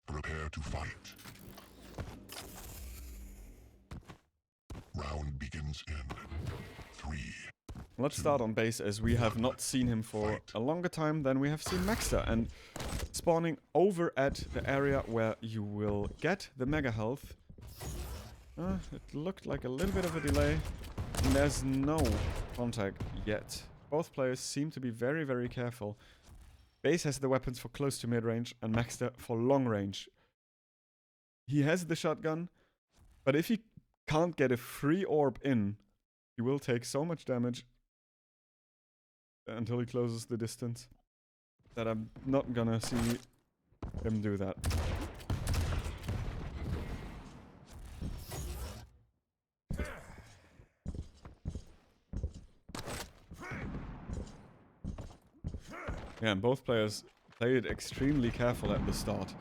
Prepare to fight. Round begins in 3. Let's start on base, as we have not seen him for a longer time than we have seen maxter, and spawning over at the area where you will get the mega health. It looked like a little bit of a delay, and there's no contact yet. Both players seem to be very, very careful. Base has the weapons for close to mid-range, and maxter for long range. He has the shotgun, but if he can't get a free orb in, he will take so much damage until he closes the distance that I'm not gonna see him do that. Yeah, and both players played extremely careful at the start.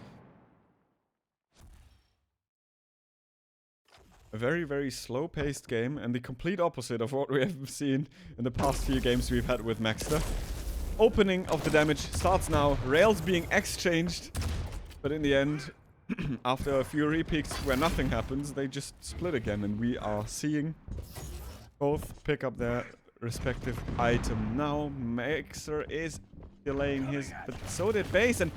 A very, very slow-paced game, and the complete opposite of what we have seen in the past few games we've had with maxter. Opening of the damage starts now, rails being exchanged, but in the end, after a few repeats where nothing happens, they just split again, and we are seeing both pick up their respective item. Now, maxter is delaying his, but so did base, and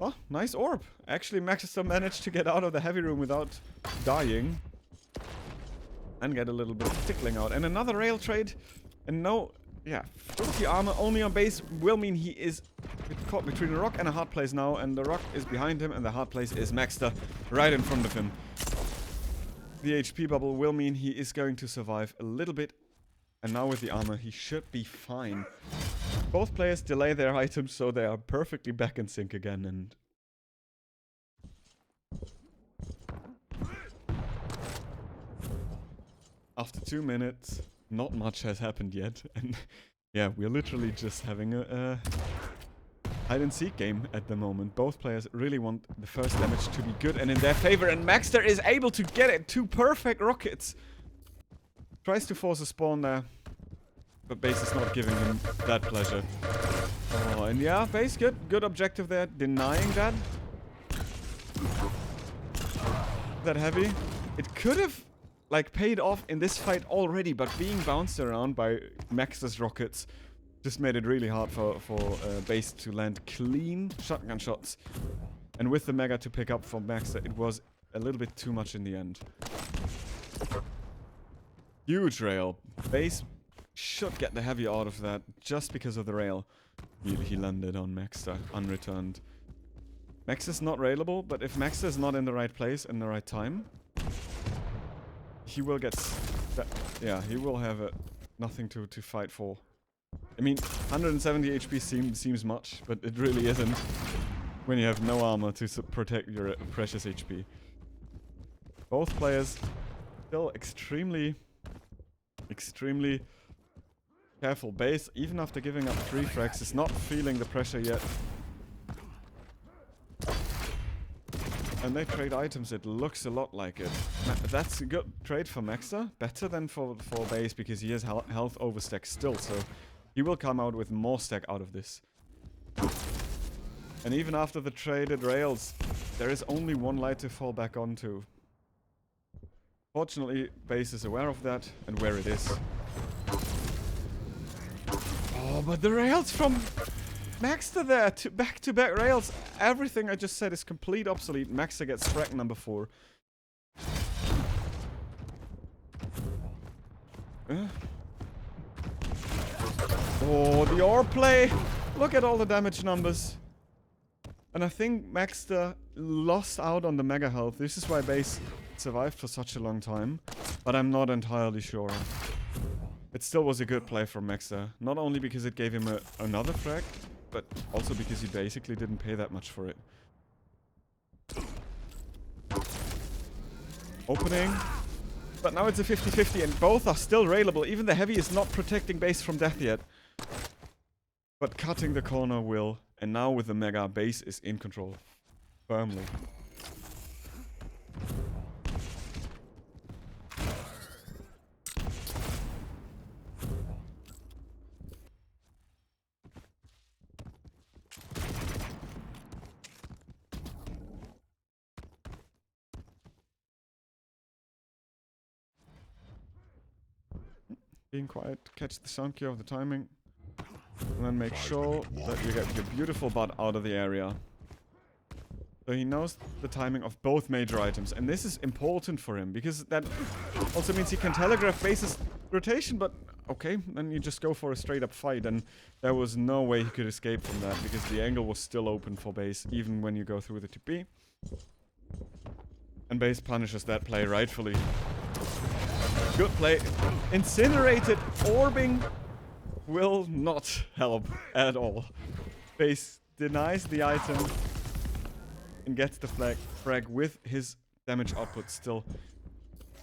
oh, nice orb. Actually, maxter managed to get out of the heavy room without dying. And get a little bit of tickling out. And another rail trade. And no, yeah, 40 armor only on base will mean he is caught between a rock and a hard place now. And the rock is behind him and the hard place is maxter right in front of him. The HP bubble will mean he is going to survive a little bit. And now with the armor, he should be fine. Both players delay their items, so they are perfectly back in sync again. And after 2 minutes, not much has happened yet, and yeah, we're literally just having a hide-and-seek game at the moment. Both players really want the first damage to be good and in their favor, and maxter is able to get it. 2 perfect rockets. Tries to force a spawn there, but base is not giving him that pleasure. Oh, and yeah, base, good objective there, denying that. That heavy. It could have like paid off in this fight already, but being bounced around by maxter's rockets just made it really hard for base to land clean shotgun shots. And with the mega to pick up from maxter, it was a little bit too much in the end. Huge rail. Base should get the heavy out of that just because of the rail. He landed on maxter unreturned. Maxter's not railable, but if maxter is not in the right place in the right time, he will get... yeah, he will have nothing to fight for. I mean, 170 HP seems much, but it really isn't when you have no armor to protect your precious HP. Both players still extremely careful. Base, even after giving up 3 frags, is not feeling the pressure yet. And they trade items, it looks a lot like it. That's a good trade for maxter. Better than for base, because he has health overstack still, so he will come out with more stack out of this. And even after the traded rails, there is only 1 light to fall back onto. Fortunately, base is aware of that and where it is. Oh, but the rails from maxter there, back-to-back rails. Everything I just said is complete obsolete. Maxter gets frag number 4. Oh, the orb play. Look at all the damage numbers. And I think maxter lost out on the mega health. This is why base survived for such a long time. But I'm not entirely sure. It still was a good play from maxter. Not only because it gave him another frag, but also because he basically didn't pay that much for it. Opening. But now it's a 50-50 and both are still railable. Even the heavy is not protecting base from death yet. But cutting the corner will. And now with the mega, base is in control. Firmly. Being quiet, catch the sound cue of the timing. And then make sure that you get your beautiful butt out of the area. So he knows the timing of both major items. And this is important for him, because that also means he can telegraph base's rotation, but okay, then you just go for a straight up fight. And there was no way he could escape from that, because the angle was still open for base, even when you go through the 2B. And base punishes that play rightfully. Good play. Incinerated orbing will not help at all. Base denies the item and gets the frag with his damage output still.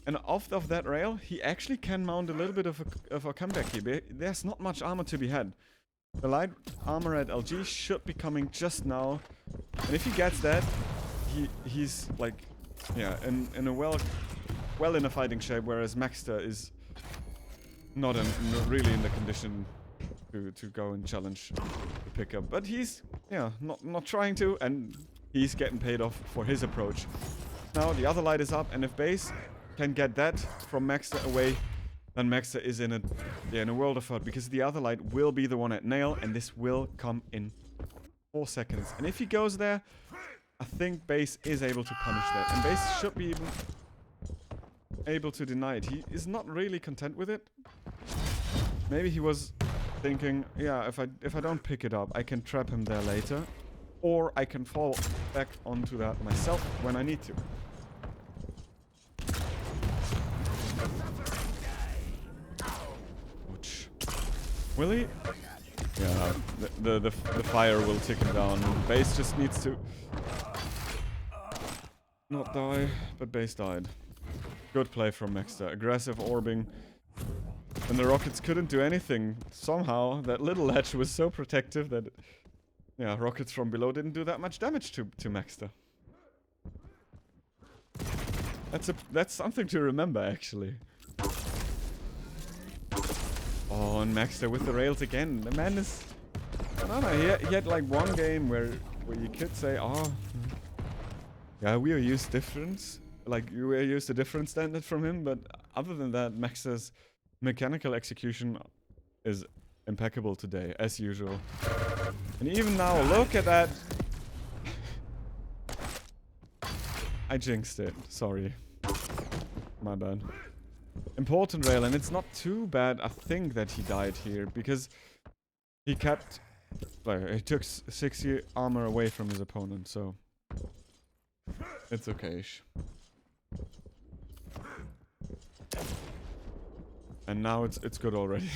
And off of that rail, he actually can mount a little bit of a comeback here. There's not much armor to be had. The light armor at LG should be coming just now. And if he gets that, he's like, yeah, in a well in a fighting shape, whereas maxter is not really in the condition to go and challenge the pickup. But he's, yeah, not trying to, and he's getting paid off for his approach. Now the other light is up, and if base can get that from maxter away, then maxter is in a world of hurt, because the other light will be the one at nail, and this will come in 4 seconds. And if he goes there, I think base is able to punish that, and base should be even able to deny it. He is not really content with it. Maybe he was thinking, yeah, if I don't pick it up, I can trap him there later, or I can fall back onto that myself when I need to. Ouch. Will he? Yeah, the fire will tick him down. Base just needs to not die, but base died. Good play from maxter. Aggressive orbing. And the rockets couldn't do anything. Somehow, that little ledge was so protective that, yeah, rockets from below didn't do that much damage to maxter. That's something to remember, actually. Oh, and maxter with the rails again. The man is, I don't know. He had like one game where you could say, oh, yeah, we are used different. Like, we are used a different standard from him, but other than that, maxter's mechanical execution is impeccable today, as usual. And even now, look at that. I jinxed it. Sorry. My bad. Important rail, and it's not too bad, I think, that he died here, because he kept... Like, he took 60 armor away from his opponent, so... It's okay-ish. And now it's good already.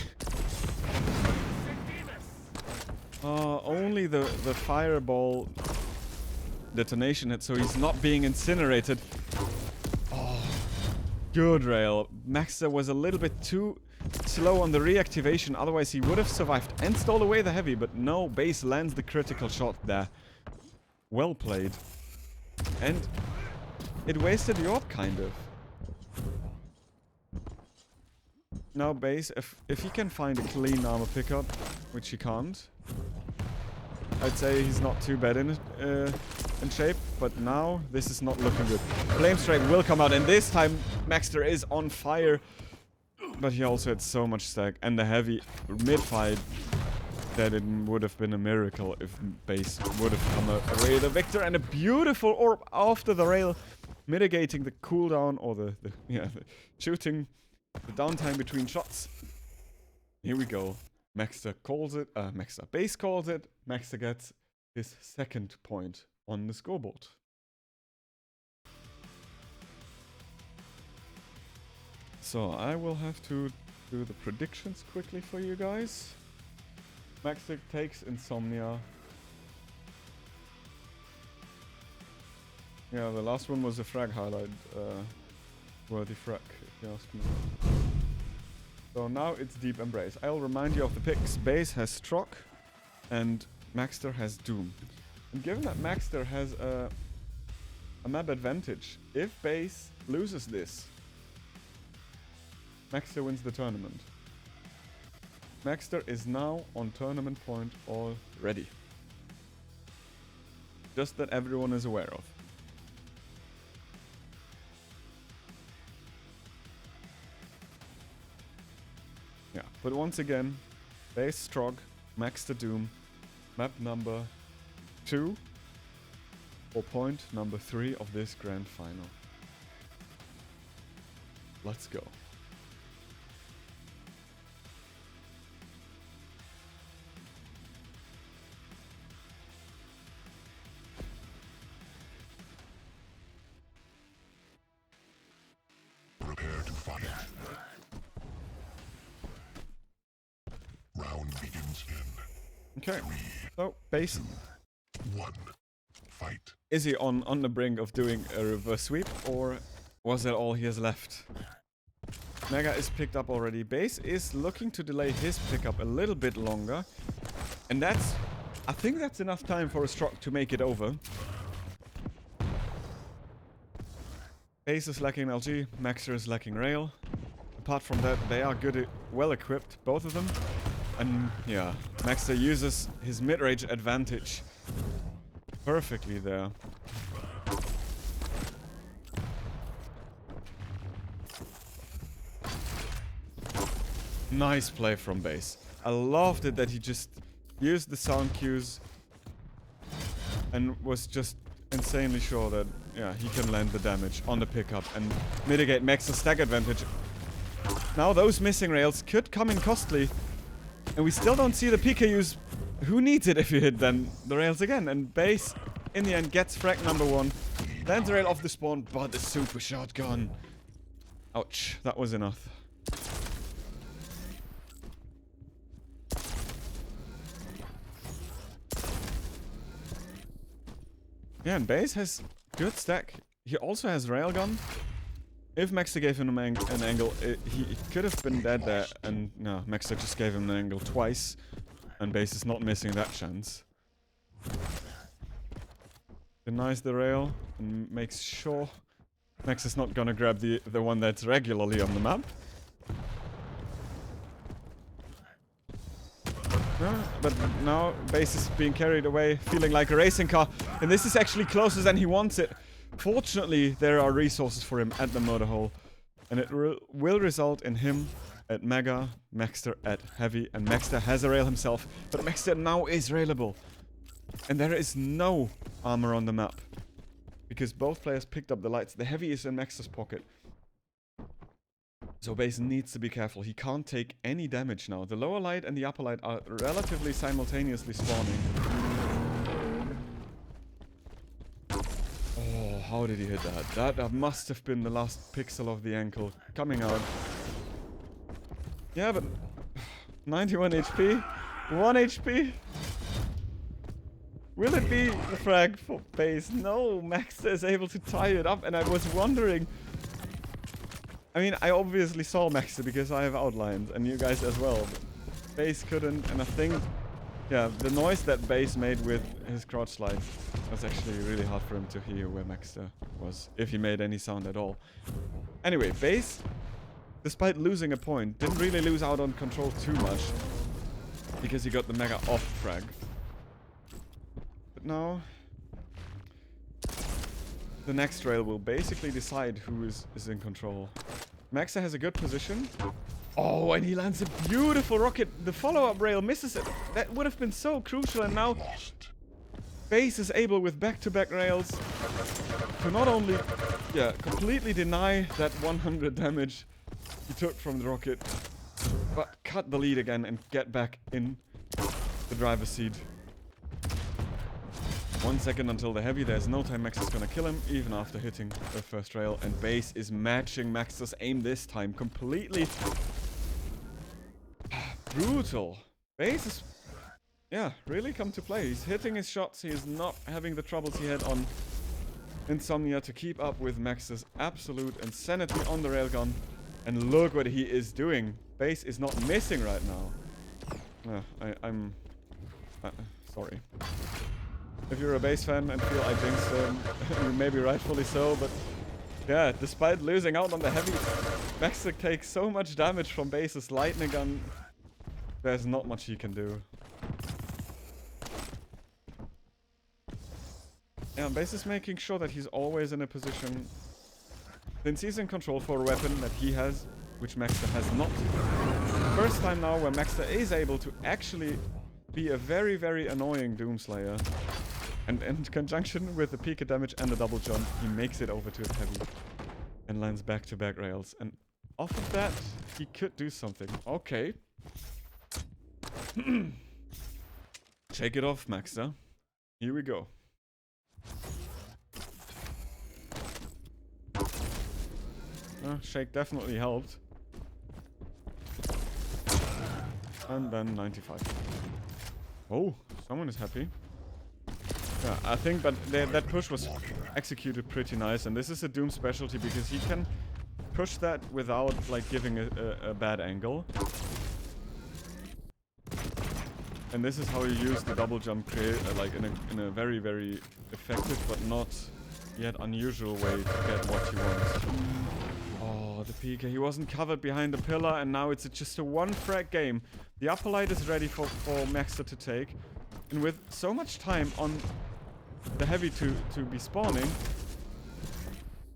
Only the fireball detonation hit, so he's not being incinerated. Oh, good rail. Maxter was a little bit too slow on the reactivation, otherwise he would have survived and stole away the heavy, but no, base lands the critical shot there. Well played. And it wasted the orb, kind of. Now base, if he can find a clean armor pickup, which he can't, I'd say he's not too bad in shape, but now this is not looking good. Flame Strike will come out, and this time maxter is on fire, but he also had so much stack, and the heavy mid-fight that it would have been a miracle if base would have come away the victor, and a beautiful orb after the rail, mitigating the cooldown, or the shooting, the downtime between shots. Here we go. Maxter calls it, base calls it, maxter gets his second point on the scoreboard. So I will have to do the predictions quickly for you guys. Maxter takes Insomnia. Yeah, the last one was a frag highlight, worthy frag, if you ask me. So now it's Deep Embrace. I'll remind you of the picks. Base has Strock and maxter has Doom. And given that maxter has a map advantage, if base loses this, maxter wins the tournament. Maxter is now on tournament point already. Just that everyone is aware of. But once again, base Strog, maxter Doom, map number 2, or point number 3 of this grand final. Let's go. Prepare to fight. Round begins in Okay, so base. 1. Fight. Is he on the brink of doing a reverse sweep, or was that all he has left? Mega is picked up already. Base is looking to delay his pickup a little bit longer. And that's... I think that's enough time for a Strog to make it over. Base is lacking LG, maxter is lacking rail. Apart from that, they are good, well equipped, both of them. And yeah, maxter uses his mid-range advantage perfectly there. Nice play from base. I loved it that he just used the sound cues and was just insanely sure that, yeah, he can land the damage on the pickup and mitigate max's stack advantage. Now those missing rails could come in costly, and we still don't see the PKUs. Who needs it if you hit then the rails again? And base, in the end, gets frag number 1. Lands the rail off the spawn, but the super shotgun. Ouch, that was enough. Yeah, and base has good stack. He also has railgun. If maxter gave him an angle, he could have been dead there. And no, maxter just gave him an angle twice. And base is not missing that chance. Denies the rail and makes sure max is not gonna grab the one that's regularly on the map. But now base is being carried away, feeling like a racing car. And this is actually closer than he wants it. Fortunately, there are resources for him at the motorhole. And it will result in him at Mega, maxter at Heavy. And maxter has a rail himself. But maxter now is railable. And there is no armor on the map. Because both players picked up the lights. The Heavy is in maxter's pocket. So base needs to be careful. He can't take any damage now. The lower light and the upper light are relatively simultaneously spawning. Oh, how did he hit that? That must have been the last pixel of the ankle coming out. Yeah, but 91 HP, 1 HP. Will it be the frag for base? No, maxter is able to tie it up, and I was wondering. I mean, I obviously saw maxter because I have outlines, and you guys as well. But base couldn't, and I think, yeah, the noise that base made with his crouch slide was actually really hard for him to hear where maxter was, if he made any sound at all. Anyway, base, despite losing a point, didn't really lose out on control too much, because he got the mega off frag. But now, the next rail will basically decide who is in control. Maxter has a good position. Oh, and he lands a beautiful rocket. The follow-up rail misses it. That would have been so crucial, and now base is able with back-to-back rails to not only, yeah, completely deny that 100 damage he took from the rocket, but cut the lead again and get back in the driver's seat. 1 second until the Heavy. There's no time Max is gonna kill him, even after hitting the first rail. And base is matching maxter's aim this time completely. Brutal. Base is, yeah, really come to play. He's hitting his shots. He is not having the troubles he had on Insomnia to keep up with maxter's absolute insanity on the railgun. And look what he is doing. Base is not missing right now. I'm sorry. If you're a base fan and feel I jinxed him, maybe rightfully so, but yeah, despite losing out on the Heavy, maxter takes so much damage from base's lightning gun. There's not much he can do. Yeah, base is making sure that he's always in a position, since he's in control for a weapon that he has, which maxter has not. first time now where maxter is able to actually be a very, very annoying Doomslayer. And in conjunction with the Pika damage and the double jump, he makes it over to the heavy. And lands back-to-back rails. And off of that, he could do something. Okay. Shake it off, maxter. Here we go. Shake definitely helped. And then 95. Oh, someone is happy. Yeah, I think that push was executed pretty nice, and this is a Doom specialty because he can push that without like giving a bad angle. And this is how you use the double jump like in a very, very effective but not yet unusual way to get what you want. Oh, the PK. He wasn't covered behind the pillar, and now it's just a one frag game. The upper light is ready for maxter to take. And with so much time on the heavy to be spawning,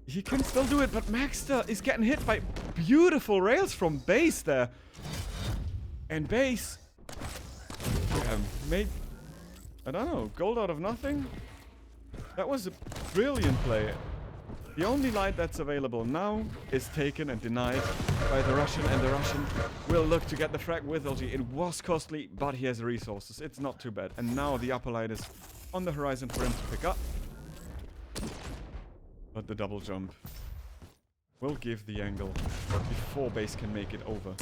he can still do it, but maxter is getting hit by beautiful rails from base there. And base made, I don't know, gold out of nothing? That was a brilliant play. The only light that's available now is taken and denied by the Russian, and the Russian will look to get the frag with LG. It was costly, but he has resources. It's not too bad. And now the upper light is on the horizon for him to pick up. But the double jump will give the angle before base can make it over.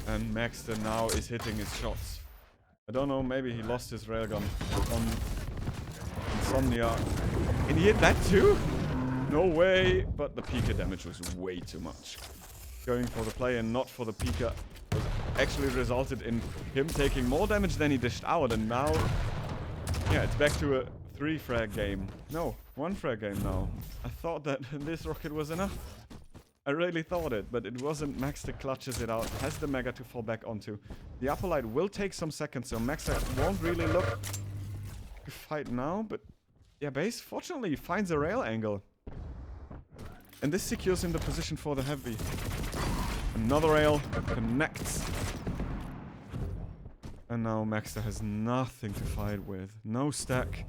And maxter now is hitting his shots. I don't know, maybe he lost his railgun on Insomnia. And he hit that too? No way. But the Pika damage was way too much. Going for the play and not for the Pika was actually resulted in him taking more damage than he dished out. And now, yeah, it's back to a 3 frag game. No, 1 frag game now. I thought that this rocket was enough. I really thought it, but it wasn't. maxter clutches it out, has the mega to fall back onto. The upper light will take some seconds, so maxter won't really look to fight now, but yeah, base fortunately finds a rail angle. And this secures him the position for the heavy. Another rail connects. And now maxter has nothing to fight with. No stack.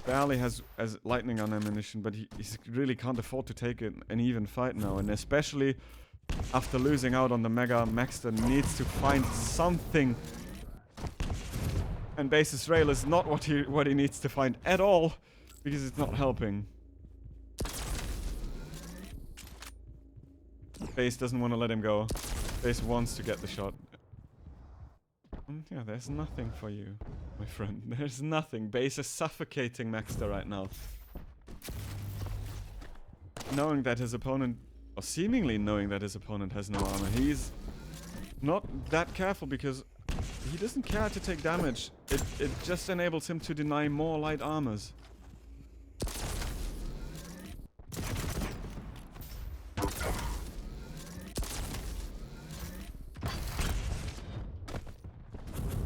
Barely has lightning on ammunition, but he really can't afford to take an even fight now. And especially after losing out on the mega, maxter needs to find something. And base's rail is not what he needs to find at all, because it's not helping. Base doesn't want to let him go. Base wants to get the shot. And yeah, there's nothing for you, my friend. There's nothing. Base is suffocating maxter right now. Knowing that his opponent, or seemingly knowing that his opponent has no armor, he's not that careful because he doesn't care to take damage. It just enables him to deny more light armors.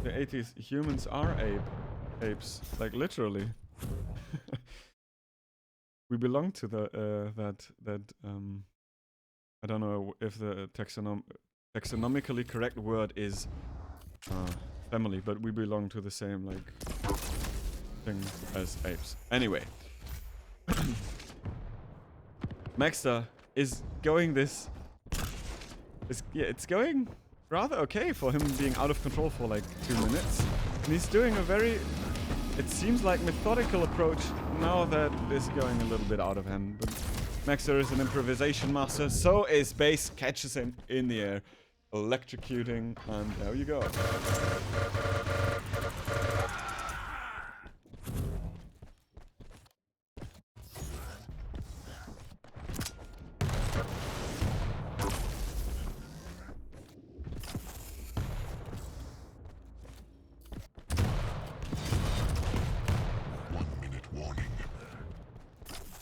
The 80s humans are apes, like literally. We belong to the I don't know if the taxonomically correct word is family, but we belong to the same like thing as apes. Anyway, maxter is going this. Yeah, it's going rather okay for him being out of control for like 2 minutes. And he's doing a very, it seems like, methodical approach now that is going a little bit out of hand. But maxter is an improvisation master, so is base, catches him in the air, electrocuting, and there you go. Warning.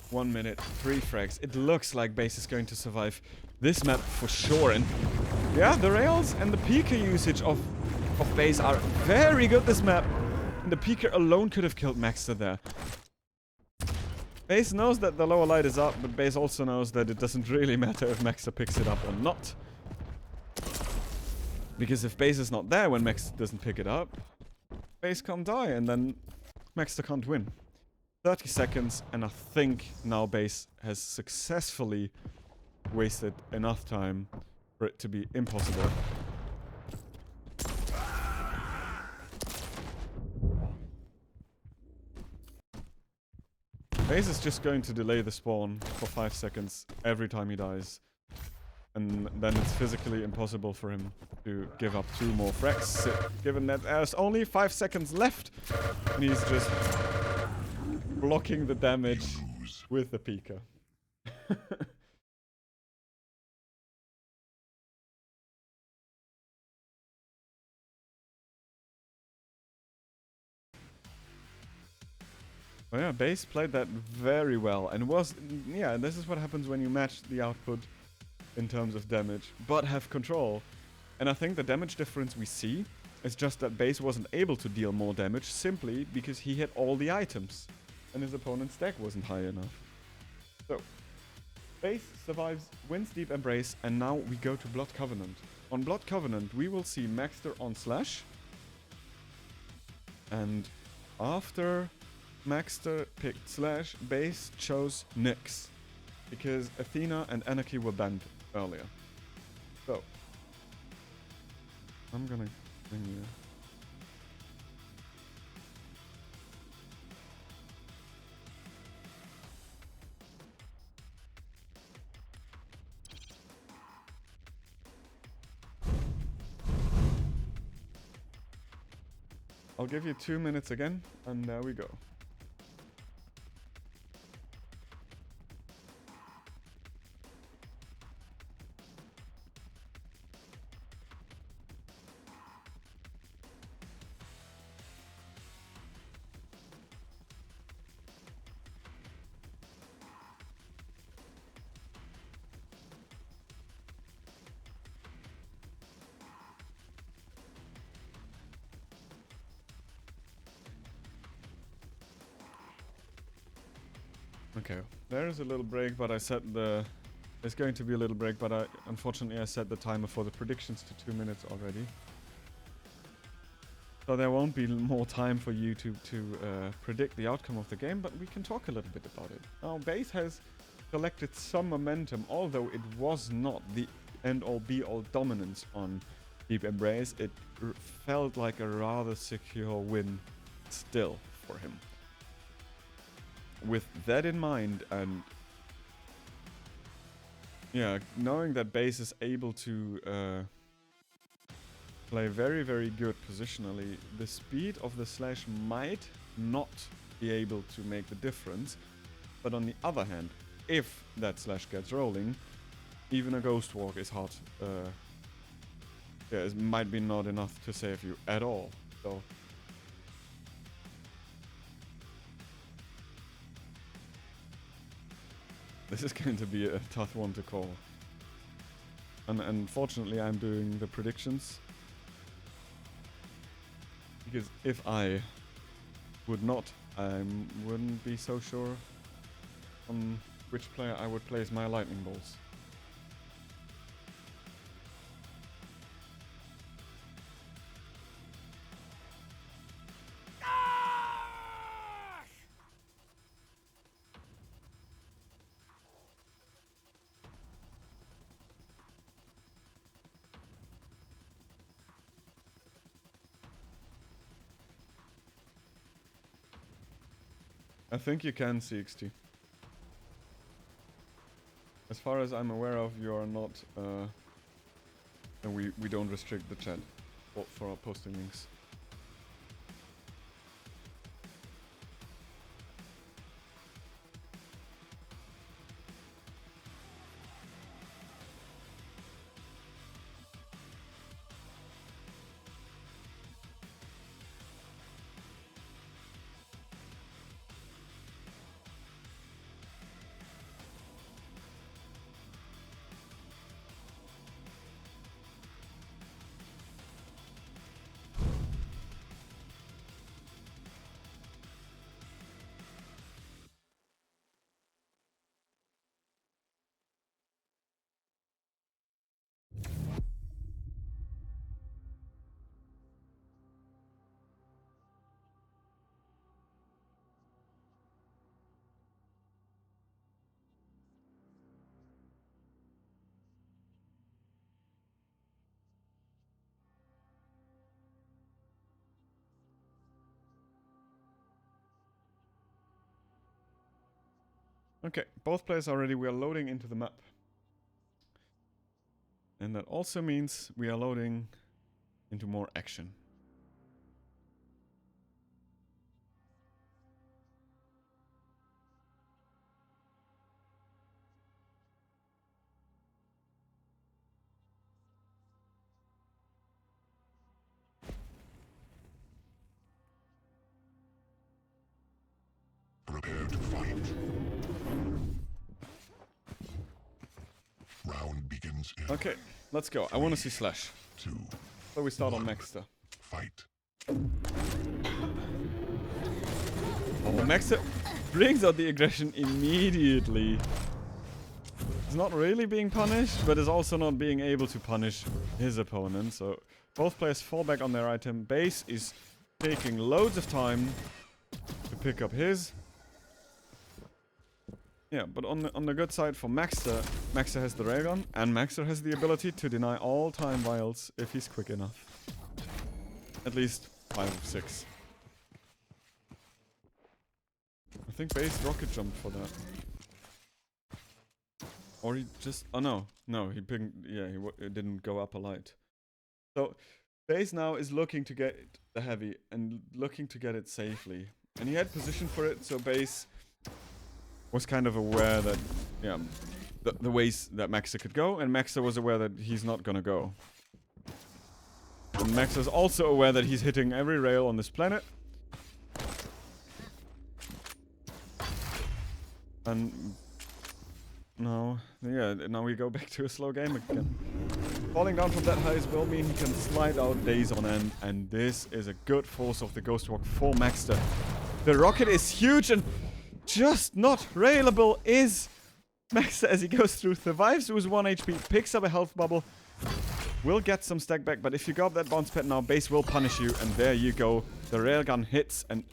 1 minute, 3 frags. It looks like base is going to survive this map for sure. And yeah, the rails and the Pika usage of base are very good this map. And the Pika alone could have killed maxter there. Base knows that the lower light is up, but base also knows that it doesn't really matter if maxter picks it up or not. Because if base is not there when Max doesn't pick it up, base can't die, and then Maxter can't win. 30 seconds, and I think now base has successfully wasted enough time for it to be impossible. Base is just going to delay the spawn for 5 seconds every time he dies. And then it's physically impossible for him to give up 2 more frags, given that there's only 5 seconds left. And he's just blocking the damage with the Pika. Oh yeah, base played that very well, and yeah, this is what happens when you match the output in terms of damage, but have control. And I think the damage difference we see is just that base wasn't able to deal more damage simply because he had all the items, and his opponent's deck wasn't high enough. So, base survives, wins Deep Embrace, and now we go to Blood Covenant. On Blood Covenant, we will see Maxter on Slash, and after Maxter picked Slash, base chose Nyx, because Athena and Anarchy were banned earlier. So, I'm gonna bring you. I'll give you 2 minutes again, and there we go. Okay, there is a little break, but I set the... There's going to be a little break, but unfortunately I set the timer for the predictions to 2 minutes already. So there won't be more time for you to predict the outcome of the game, but we can talk a little bit about it. Now, base has collected some momentum, although it was not the end-all be-all dominance on Deep Embrace. It felt like a rather secure win still for him. With that in mind, and yeah, knowing that base is able to play very, very good positionally, the speed of the Slash might not be able to make the difference. But on the other hand, if that Slash gets rolling, even a Ghost Walk is hard. Yeah, it might be not enough to save you at all. So. This is going to be a tough one to call. And unfortunately I'm doing the predictions. Because if I would not, I wouldn't be so sure on which player I would place my lightning bolts. I think you can, CXT. As far as I'm aware of, you are not, and we don't restrict the chat for our posting links. Okay, both players are ready. We are loading into the map. And that also means we are loading into more action. Prepare to fight. Round begins in Okay, let's go. I want to see Slash. 2. So we start on Maxter. Fight. Oh, Maxter brings out the aggression immediately. He's not really being punished, but is also not being able to punish his opponent. So both players fall back on their item. Base is taking loads of time to pick up his. Yeah, but on the good side for Maxter, Maxter has the railgun, and Maxter has the ability to deny all time vials if he's quick enough. At least 5 of 6. I think Base rocket jumped for that. Or he just... Oh no, no, he pinged... Yeah, he didn't go up a light. So, Base now is looking to get the heavy, and looking to get it safely. And he had position for it, so Base was kind of aware that, yeah, the ways that Maxter could go, and Maxter was aware that he's not gonna go. And Maxter's also aware that he's hitting every rail on this planet. And now, yeah, now we go back to a slow game again. Falling down from that height will mean he can slide out days on end, and this is a good force of the Ghost Walk for Maxter. The rocket is huge and just not railable is Maxter as he goes through, survives with 1 HP, picks up a health bubble, will get some stack back, but if you got that bounce pad now, Base will punish you, and there you go. The railgun hits, and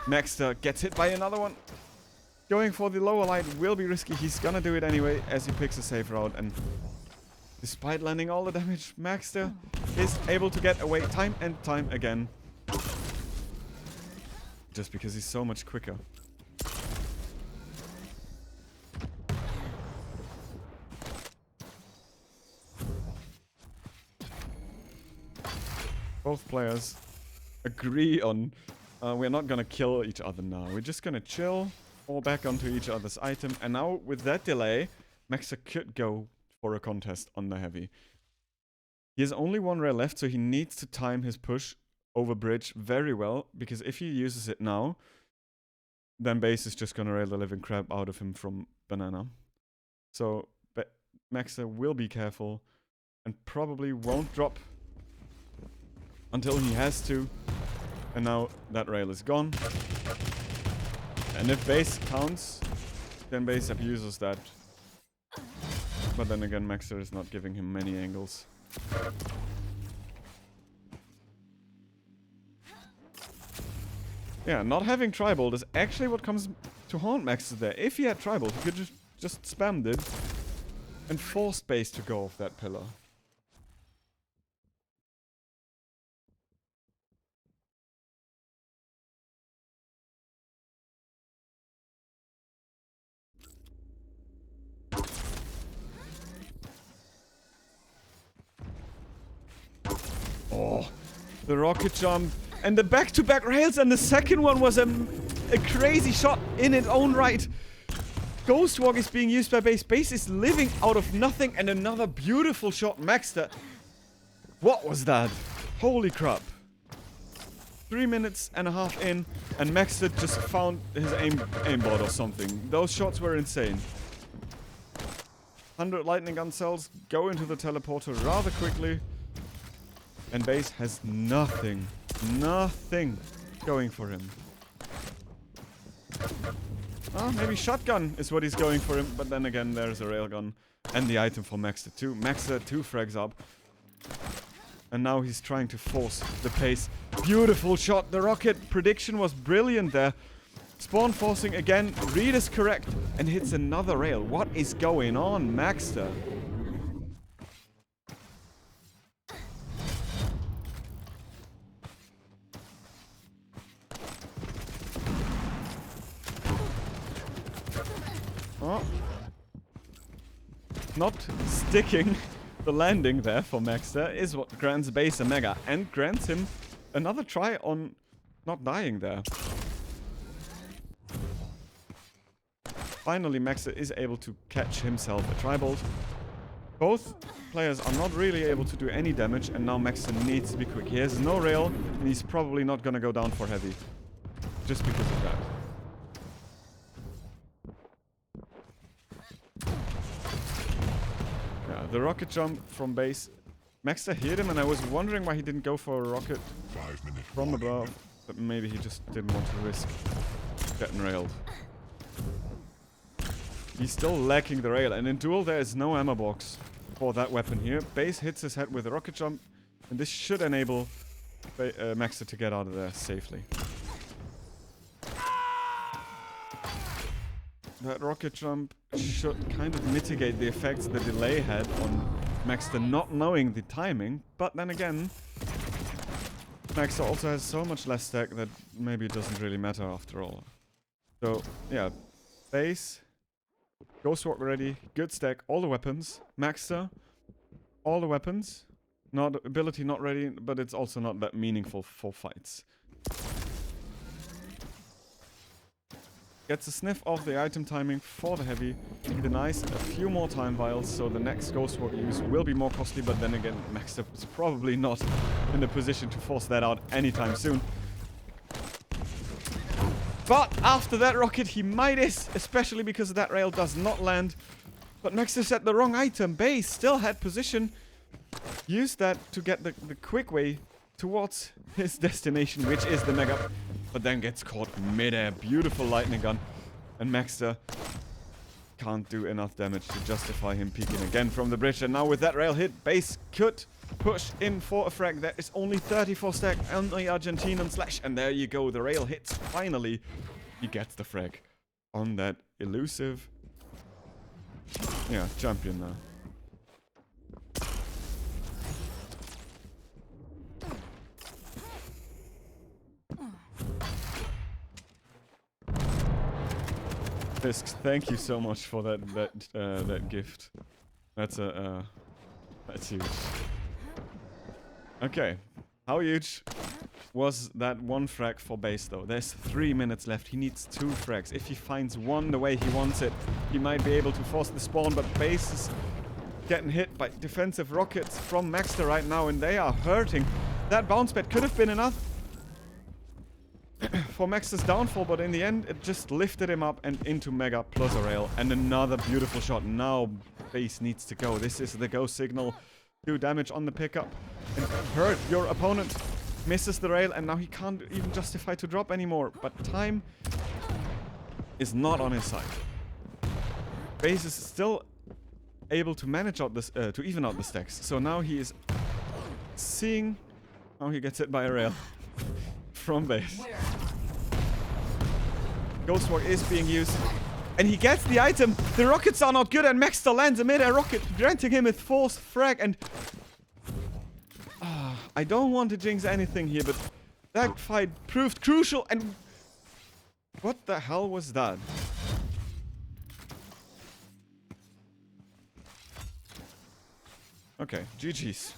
Maxter gets hit by another one. Going for the lower light will be risky. He's gonna do it anyway as he picks a safe route, and despite landing all the damage, Maxter is able to get away time and time again. Just because he's so much quicker. Both players agree on we're not gonna kill each other now. We're just gonna chill, fall back onto each other's item. And now with that delay, Maxter could go for a contest on the heavy. He has only 1 rail left, so he needs to time his push over bridge very well, because if he uses it now, then Base is just gonna rail the living crap out of him from banana. So Maxter will be careful and probably won't drop until he has to. And now that rail is gone. And if Base counts, then Base abuses that. But then again, Maxter is not giving him many angles. Yeah, not having Tribal is actually what comes to haunt Maxter there. If he had Tribal, he could just spammed it and forced Base to go off that pillar. Oh, the rocket jump and the back-to-back rails, and the second one was a crazy shot in its own right. Ghost Walk is being used by Base. Base is living out of nothing, and another beautiful shot. Maxter. What was that? Holy crap. 3 minutes and a half in, and Maxter just found his aimbot or something. Those shots were insane. 100 lightning gun cells go into the teleporter rather quickly. And Base has nothing going for him. Oh, maybe shotgun is what he's going for him, but then again, there's a railgun and the item for Maxter too. Maxter 2 frags up. And now he's trying to force the pace. Beautiful shot. The rocket prediction was brilliant there. Spawn forcing again. Read is correct and hits another rail. What is going on, Maxter? Oh. Not sticking the landing there for maxter is what grants Base a mega and grants him another try on not dying there. Finally, maxter is able to catch himself a tri-bolt. Both players are not really able to do any damage, and now maxter needs to be quick. He has no rail, and he's probably not gonna go down for heavy. Just because of that. Yeah, the rocket jump from base. maxter hit him, and I was wondering why he didn't go for a rocket 5 minutes. from above. But maybe he just didn't want to risk getting railed. He's still lacking the rail, and in Duel there is no ammo box for that weapon here. Base hits his head with a rocket jump, and this should enable maxter to get out of there safely. That rocket jump should kind of mitigate the effects the delay had on maxter not knowing the timing, but then again, maxter also has so much less stack that maybe it doesn't really matter after all. So, yeah, base, Ghostwalk ready, good stack, all the weapons, maxter, all the weapons, not ability not ready, but it's also not that meaningful for fights. Gets a sniff of the item timing for the heavy. He denies a few more time vials, so the next Ghostwalk use will be more costly, but then again, maxter is probably not in the position to force that out anytime soon. But after that rocket, he might is, especially because that rail does not land. But maxter set the wrong item. Base still had position. Used that to get the quick way towards his destination, which is the mega. But then gets caught mid-air. Beautiful lightning gun. And maxter can't do enough damage to justify him peeking again from the bridge. And now with that rail hit, base could push in for a frag. There is only 34 stack on the Argentinian slash. And there you go. The rail hits. Finally, he gets the frag on that elusive, champion now. Fisk, thank you so much for that gift. That's huge. Okay, how huge was that one frag for base though? There's 3 minutes left. He needs 2 frags. If he finds one the way he wants it, he might be able to force the spawn. But base is getting hit by defensive rockets from maxter right now, and they are hurting. That bounce pad could have been enough for maxter's downfall, but in the end it just lifted him up and into mega plus a rail, and another beautiful shot. Now base needs to go. This is the go signal. 2 damage on the pickup and hurt your opponent. Misses the rail, and now he can't even justify to drop anymore. But time is not on his side. Base is still able to manage out this to even out the stacks. So now he is seeing how he gets hit by a rail from base. Ghostwalk is being used, and he gets the item. The rockets are not good, and maxter lands a mid-air rocket, granting him a forced frag. And I don't want to jinx anything here, but that fight proved crucial. And what the hell was that? Okay, GG's.